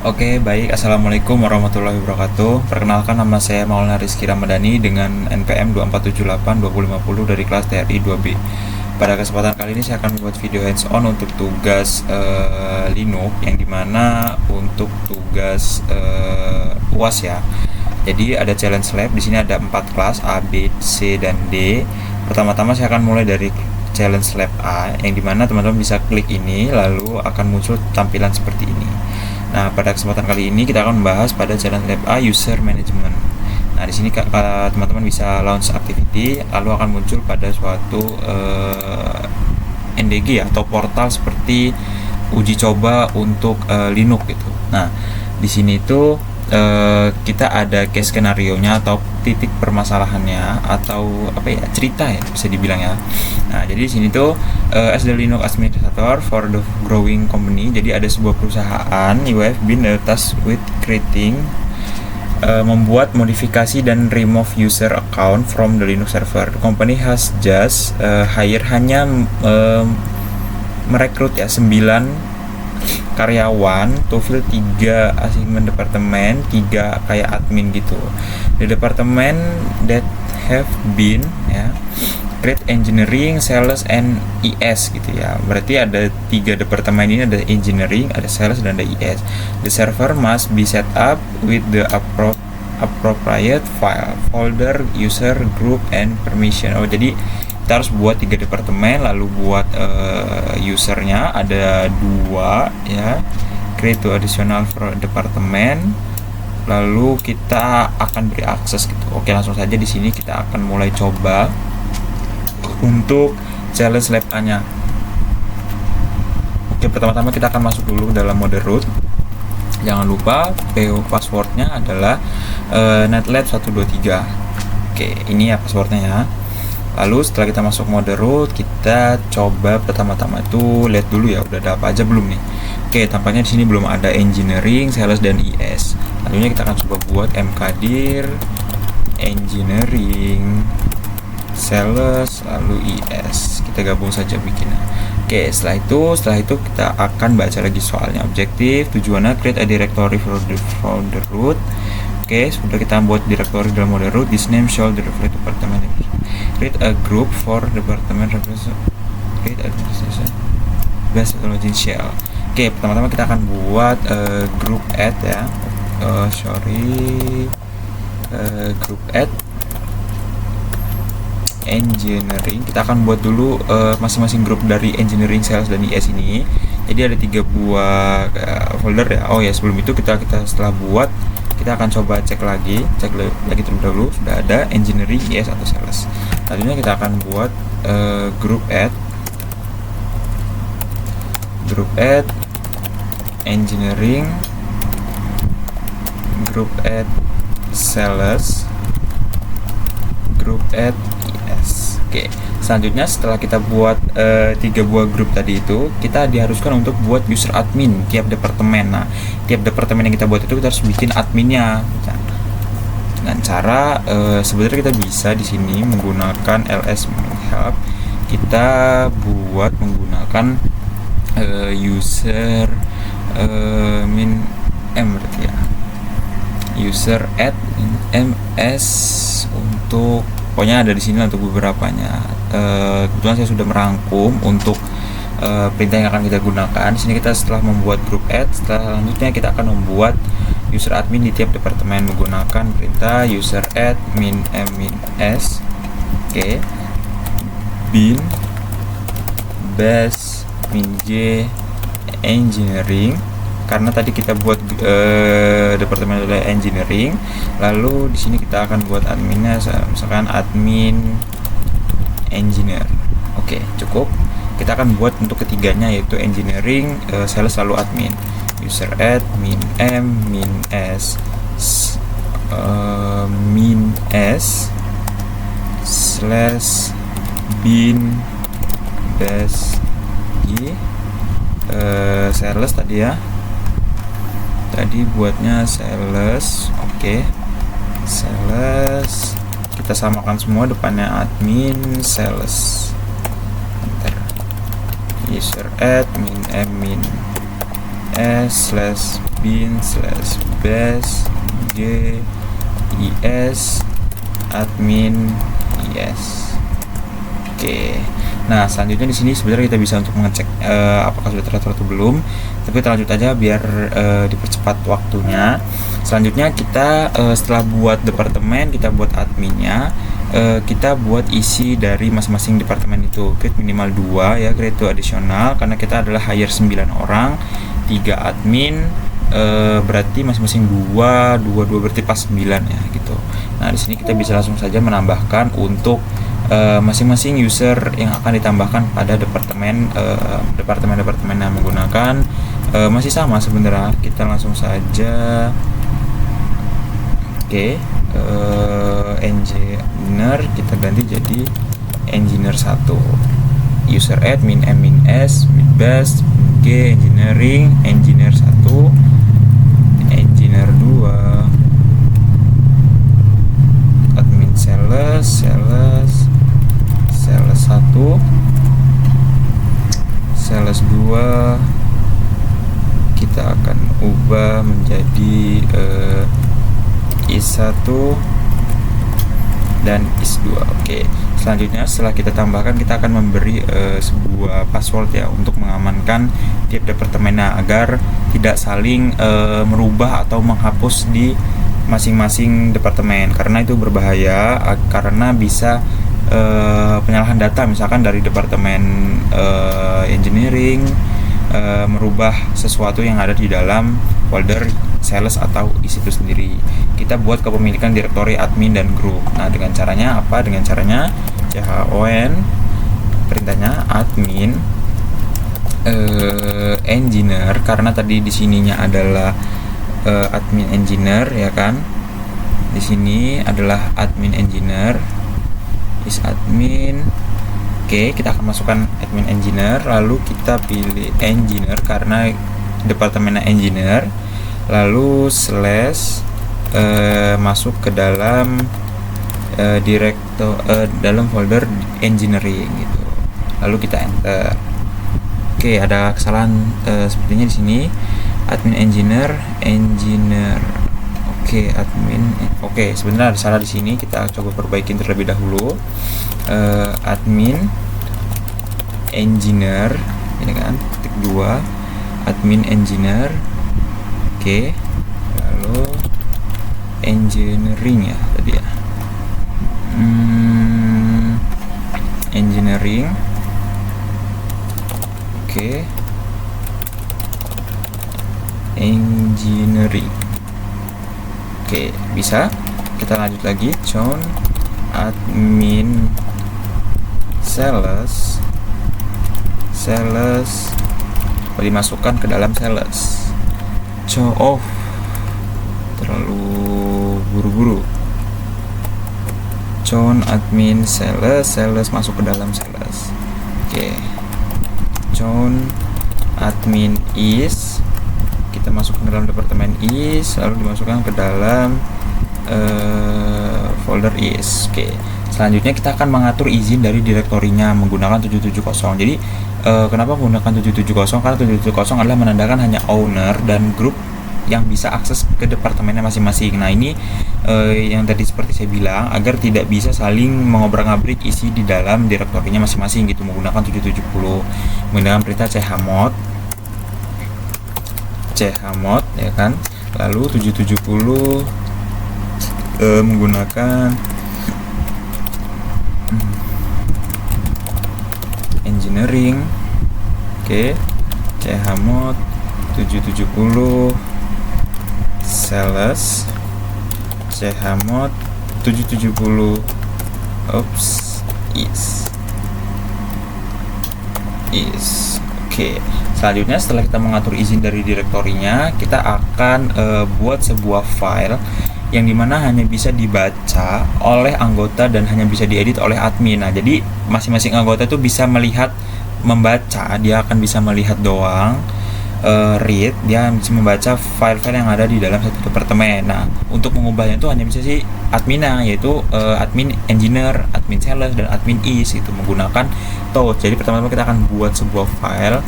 Oke, baik. Assalamualaikum warahmatullahi wabarakatuh. Perkenalkan, nama saya Maulana Rizky Ramadhani dengan NPM 2478-2050 dari kelas TRI 2B. Pada kesempatan kali ini saya akan membuat video hands-on untuk tugas Linux, yang dimana untuk tugas UAS ya. Jadi ada challenge lab. Di sini ada 4 kelas A, B, C, dan D. Pertama-tama saya akan mulai dari challenge lab A, yang dimana teman-teman bisa klik ini, lalu akan muncul tampilan seperti ini. Nah, pada kesempatan kali ini kita akan membahas pada challenge lab A, user management. Nah, di sini teman-teman bisa launch activity, lalu akan muncul pada suatu NDG atau portal seperti uji coba untuk Linux gitu. Nah, di sini itu kita ada case skenario-nya atau titik permasalahannya atau apa ya, cerita ya bisa dibilang ya. Nah, jadi di sini tuh as the Linux administrator for the growing company, jadi ada sebuah perusahaan, you have been tasked with creating membuat modifikasi dan remove user account from the Linux server. The company has just hanya merekrut ya 9 karyawan to fill 3 assignment departemen, 3 kayak admin gitu. The department that have been ya create engineering, sales, and IS gitu ya. Berarti ada 3 departemen ini, ada engineering, ada sales, dan ada IS. The server must be set up with the appropriate file, folder, user, group, and permission. Oh, jadi kita harus buat 3 departemen, lalu buat usernya ada 2 ya, create to additional departemen, lalu kita akan beri akses gitu. Oke, langsung saja di sini kita akan mulai coba untuk challenge lab A-nya. Oke, pertama-tama kita akan masuk dulu dalam mode root. Jangan lupa passwordnya adalah netlab 123. Oke, ini ya passwordnya ya. Lalu setelah kita masuk mode root, kita coba pertama-tama itu lihat dulu ya, udah ada apa aja belum nih. Oke, tampaknya di sini belum ada engineering, sales, dan IS. Lalu kita akan coba buat mkdir engineering, sales, lalu IS. Kita gabung saja bikinnya. Oke, setelah itu kita akan baca lagi soalnya. Objektif tujuannya create a directory for the root. Oke, sudah kita buat directory dalam mode root. This name shall reflect department. Create a group for department represent. Create administration best login shell. Oke, pertama-tama kita akan buat group add ya. Group add engineering. Kita akan buat dulu masing-masing grup dari engineering, sales, dan IS ini. Jadi ada 3 buah folder ya. Oh ya, sebelum itu kita setelah buat, kita akan coba cek lagi terlebih dahulu sudah ada engineering, IS, atau sales. Selanjutnya kita akan buat group add engineering, group add sales, group add IS. Oke, selanjutnya setelah kita buat 3 buah grup tadi itu, kita diharuskan untuk buat user admin tiap departemen. Nah, tiap departemen yang kita buat itu kita harus bikin adminnya. Dengan cara sebenarnya kita bisa di sini menggunakan ls help. Kita buat menggunakan user min m berarti ya. User add ms untuk pokoknya ada di sini untuk beberapanya. Kebetulan saya sudah merangkum untuk perintah yang akan kita gunakan. Di sini kita setelah membuat group add, selanjutnya kita akan membuat user admin di tiap departemen menggunakan perintah user add min m min s. Oke. Bin base min j engineering, karena tadi kita buat departemen adalah engineering. Lalu di sini kita akan buat adminnya, misalkan admin engineer. Oke, cukup. Kita akan buat untuk ketiganya, yaitu engineering, sales, lalu admin. User add min m min s slash bin base j sales tadi ya. Tadi buatnya sales. Oke, sales kita samakan semua, depannya admin, sales. User add min m min s slash bin/base gis admin yes. Oke. Nah, selanjutnya di sini sebenarnya kita bisa untuk mengecek apakah sudah terdaftar atau belum. Tapi kita lanjut aja biar dipercepat waktunya. Selanjutnya kita setelah buat departemen, kita buat adminnya, kita buat isi dari masing-masing departemen itu. Create minimal 2 ya, create to additional karena kita adalah hire 9 orang, 3 admin, berarti masing-masing 2 berarti pas 9 ya gitu. Nah, di sini kita bisa langsung saja menambahkan untuk masing-masing user yang akan ditambahkan pada departemen yang menggunakan masih sama sebenarnya. Kita langsung saja engineer kita ganti jadi engineer 1, user admin s base g engineering engineer 1, engineer 2, admin sales 1, sales 2 kita akan ubah menjadi is1 dan is2. Oke. Selanjutnya setelah kita tambahkan, kita akan memberi sebuah password ya untuk mengamankan tiap departemennya agar tidak saling merubah atau menghapus di masing-masing departemen, karena itu berbahaya karena bisa penyalahan data misalkan dari departemen engineering merubah sesuatu yang ada di dalam folder sales atau is itu sendiri. Kita buat kepemilikan direktori admin dan grup. Nah, dengan caranya apa? Dengan caranya chon perintahnya admin engineer, karena tadi di sininya adalah admin engineer ya kan. Di sini adalah admin engineer is admin. Oke, kita akan masukkan admin engineer, lalu kita pilih engineer karena departemennya engineer, lalu slash masuk ke dalam dalam folder engineering gitu, lalu kita enter. Oke, ada kesalahan sepertinya di sini admin engineer. Oke, sebenarnya ada salah di sini, kita coba perbaikin terlebih dahulu. Admin engineer ini kan titik 2 admin engineer. Oke, lalu engineering ya tadi ya, engineering. Oke, engineering. Oke, bisa. Kita lanjut lagi, chon admin sales dimasukkan ke dalam sales. Terlalu buru-buru. Chon admin sales masuk ke dalam sales. Oke. Chon admin is kita masuk ke dalam departemen is, lalu dimasukkan ke dalam folder is. Oke. Selanjutnya kita akan mengatur izin dari direktorinya menggunakan 770. Jadi kenapa menggunakan 770? Karena 770 adalah menandakan hanya owner dan grup yang bisa akses ke departemennya masing-masing. Nah, ini yang tadi seperti saya bilang, agar tidak bisa saling mengobrak-abrik isi di dalam direktorinya masing-masing gitu, menggunakan 770 menggunakan perintah chmod ya kan. Lalu 770 menggunakan engineering. Oke, chmod 770 sales chmod 770 is. Oke, selanjutnya setelah kita mengatur izin dari direktorinya, kita akan buat sebuah file yang dimana hanya bisa dibaca oleh anggota dan hanya bisa diedit oleh admin. Nah, jadi masing-masing anggota itu bisa melihat, membaca, dia akan bisa melihat doang, read, dia bisa membaca file-file yang ada di dalam satu departemen. Nah, untuk mengubahnya itu hanya bisa si adminnya, yaitu admin engineer, admin sales, dan admin is itu menggunakan touch. Jadi pertama-tama kita akan buat sebuah file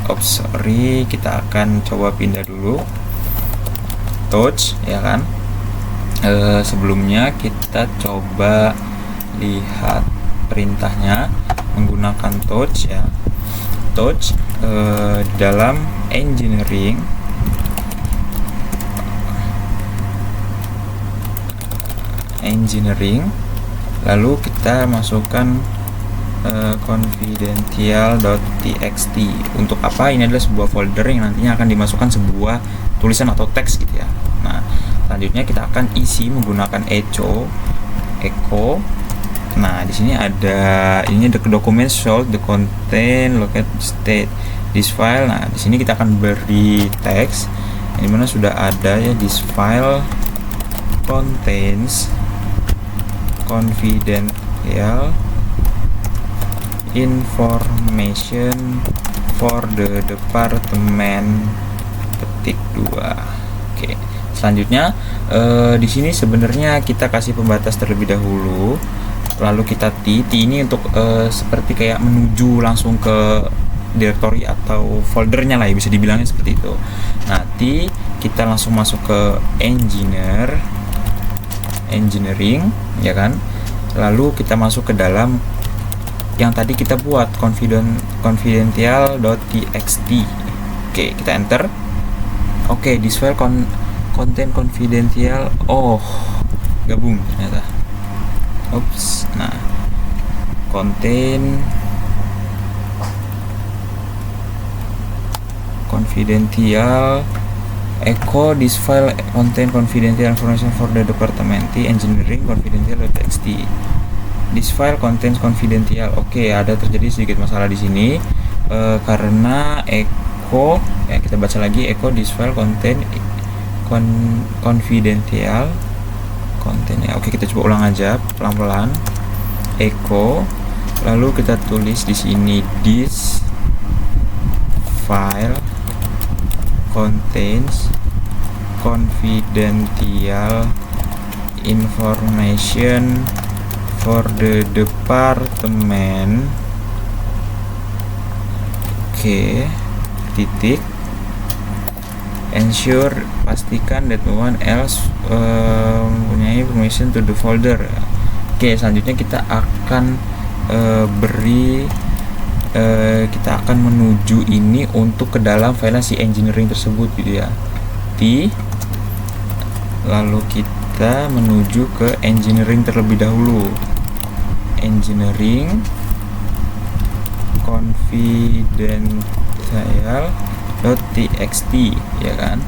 Oops, sorry, kita akan coba pindah dulu touch ya kan. Sebelumnya kita coba lihat perintahnya menggunakan touch ya. Touch dalam engineering lalu kita masukkan confidential.txt. Untuk apa? Ini adalah sebuah folder yang nantinya akan dimasukkan sebuah tulisan atau teks gitu ya. Nah, selanjutnya kita akan isi menggunakan echo. Nah, di sini ada the document shows the content locate state this file. Nah, di sini kita akan beri teks yang dimana sudah ada ya, this file contains confidential information for the department petik 2. Oke. Selanjutnya di sini sebenarnya kita kasih pembatas terlebih dahulu, lalu kita T ini untuk seperti kayak menuju langsung ke directory atau foldernya lah ya, bisa dibilangnya seperti itu. Nah, T kita langsung masuk ke engineering ya kan, lalu kita masuk ke dalam yang tadi kita buat confidential.txt. Oke, kita enter. Oke, this file contain confidential. Oh, gabung ternyata. Oops. Nah, contain confidential echo this file contain confidential information for the department engineering confidential.txt. This file contains confidential. Oke, ada terjadi sedikit masalah di sini karena echo ya, kita baca lagi echo this file contain confidential content ya. Oke, kita coba ulang aja pelan-pelan. Echo, lalu kita tulis di sini this file contains confidential information for the department. Oke, titik. Ensure, pastikan that no one else mempunyai permission to the folder. Oke, selanjutnya kita akan kita akan menuju ini untuk ke dalam file si engineering tersebut gitu ya. Lalu kita menuju ke engineering terlebih dahulu. Engineering confidential.txt ya kan.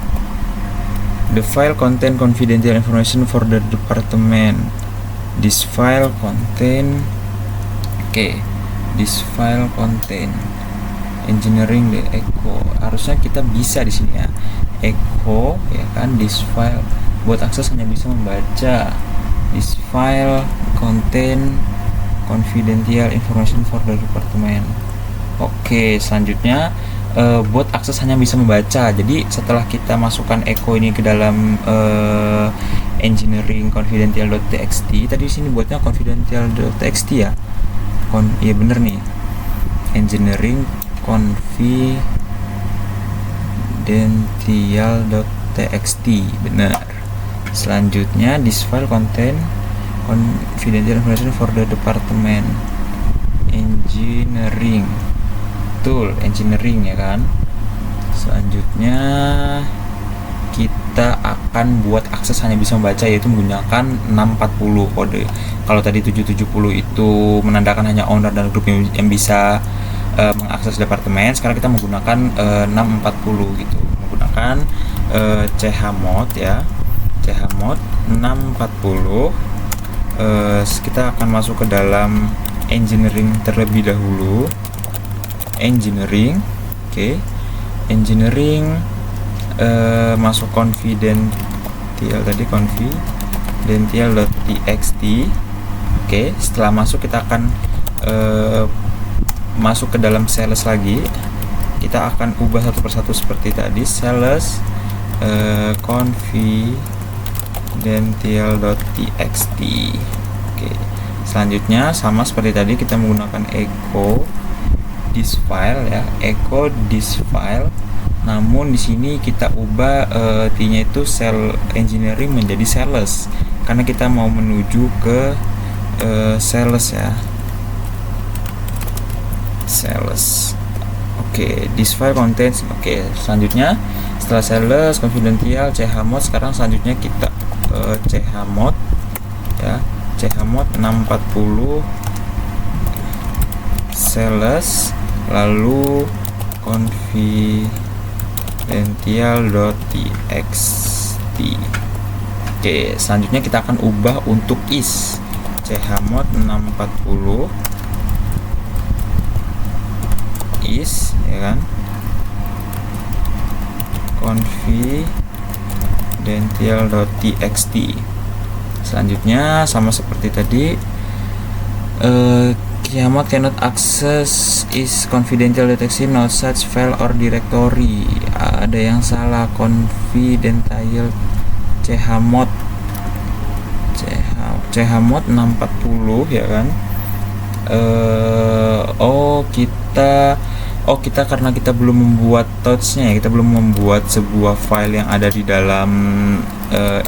The file contain confidential information for the department. This file contain this file contain engineering the echo. Harusnya kita bisa di sini ya. Echo ya kan, this file buat akses hanya bisa membaca. This file contain confidential information for the department. Oke, selanjutnya buat akses hanya bisa membaca. Jadi setelah kita masukkan echo ini ke dalam engineering confidential.txt, tadi di sini buatnya confidential.txt ya. Iya bener nih, engineering confidential.txt benar. Selanjutnya this file contain confidential information for the department engineering tool engineering ya kan. Selanjutnya kita akan buat akses hanya bisa membaca, yaitu menggunakan 640 kode. Kalau tadi 770 itu menandakan hanya owner dan grup yang bisa mengakses departemen, sekarang kita menggunakan 640 gitu, menggunakan chmod ya, chmod 640. Kita akan masuk ke dalam engineering terlebih dahulu. Engineering, oke. Engineering masuk confidential tadi confidential.txt. Oke, setelah masuk kita akan masuk ke dalam sales lagi. Kita akan ubah satu persatu seperti tadi, sales confidential.txt. Oke, selanjutnya sama seperti tadi kita menggunakan echo this file ya, echo this file. Namun di sini kita ubah T-nya itu cell engineering menjadi sales karena kita mau menuju ke sales ya. Sales. Oke, this file contains. Oke, selanjutnya setelah sales confidential chmod, sekarang selanjutnya kita chmod ya, chmod 640 sales lalu confidential.txt. Oke, selanjutnya kita akan ubah untuk is chmod 640 is ya kan, confidential.txt. Selanjutnya sama seperti tadi, chmod cannot access is confidential.txt no such file or directory. Ada yang salah, confidential chmod 640 ya kan. Kita karena kita belum membuat touch-nya ya, kita belum membuat sebuah file yang ada di dalam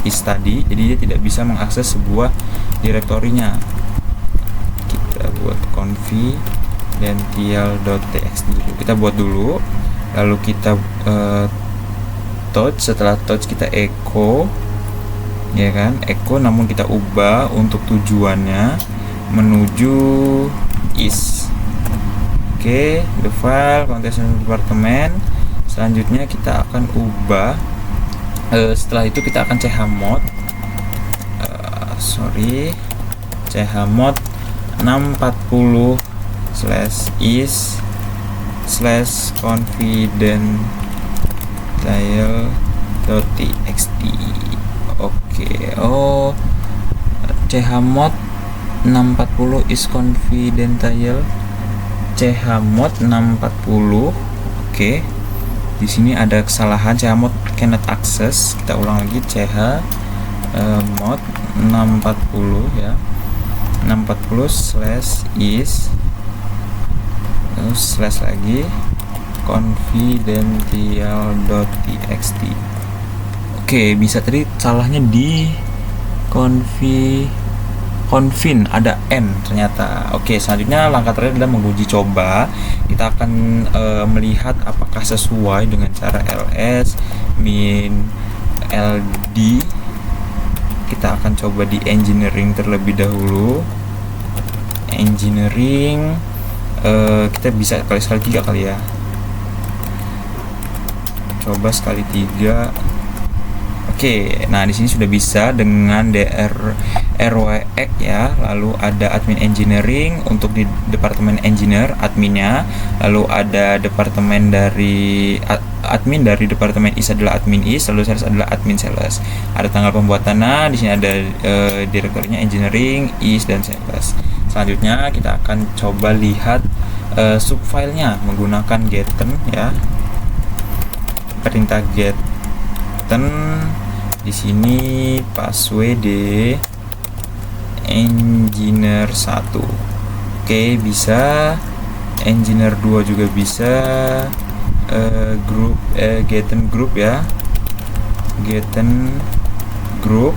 is tadi, jadi dia tidak bisa mengakses sebuah direktorinya. Kita buat confidential.txt dulu, kita buat dulu, lalu kita touch. Setelah touch kita echo ya kan, echo, namun kita ubah untuk tujuannya menuju is. Oke, the file contains department. Selanjutnya kita akan ubah, setelah itu kita akan chmod chmod 640 /is /confidential.txt. Oke, chmod 640 is confidential, chmod 640. Oke, di sini ada kesalahan, chmod cannot access. Kita ulang lagi, chmod 640 ya, 640 /is terus slash lagi confidential.txt. Oke, bisa tadi salahnya di confin ada n ternyata. Oke, selanjutnya langkah terakhir adalah menguji coba. Kita akan melihat apakah sesuai dengan cara ls min ld. Kita akan coba di engineering terlebih dahulu. Engineering kita bisa sekali 3 kali ya. Coba sekali 3. Oke, nah di sini sudah bisa dengan rwx ya. Lalu ada admin engineering untuk di departemen engineer adminnya. Lalu ada departemen dari admin dari departemen is adalah admin is, lalu sales adalah admin sales. Ada tanggal pembuatannya, di sini ada direkturnya engineering, is dan sales. Selanjutnya kita akan coba lihat subfilenya menggunakan getten ya. Perintah getten di sini password engineer 1. Oke, bisa engineer 2 juga bisa, group getten group ya, getten group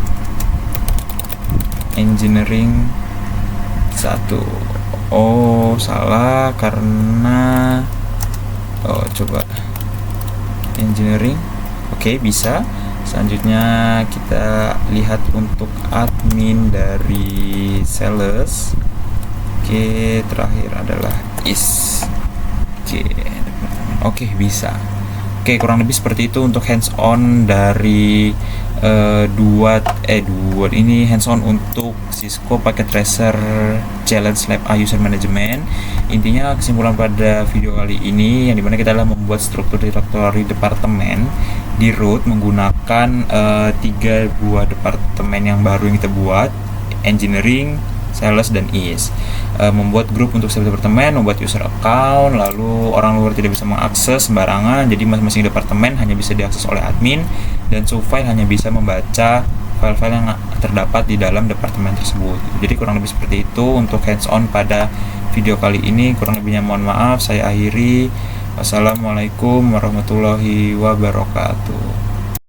engineering 1. Oh, salah karena coba engineering. Oke, bisa. Selanjutnya kita lihat untuk admin dari sales. Oke, terakhir adalah is. Oke, bisa. Oke, kurang lebih seperti itu untuk hands on dari dua ini hands on untuk Cisco Packet Tracer Challenge Lab A User Management. Intinya kesimpulan pada video kali ini yang dimana kita adalah membuat struktur direktori departemen di root menggunakan 3 buah departemen yang baru yang kita buat, engineering, sales, dan is. Membuat grup untuk setiap departemen, membuat user account, lalu orang luar tidak bisa mengakses sembarangan, jadi masing-masing departemen hanya bisa diakses oleh admin, dan subfile hanya bisa membaca file-file yang terdapat di dalam departemen tersebut. Jadi kurang lebih seperti itu untuk hands-on pada video kali ini. Kurang lebihnya mohon maaf, saya akhiri. Wassalamualaikum warahmatullahi wabarakatuh.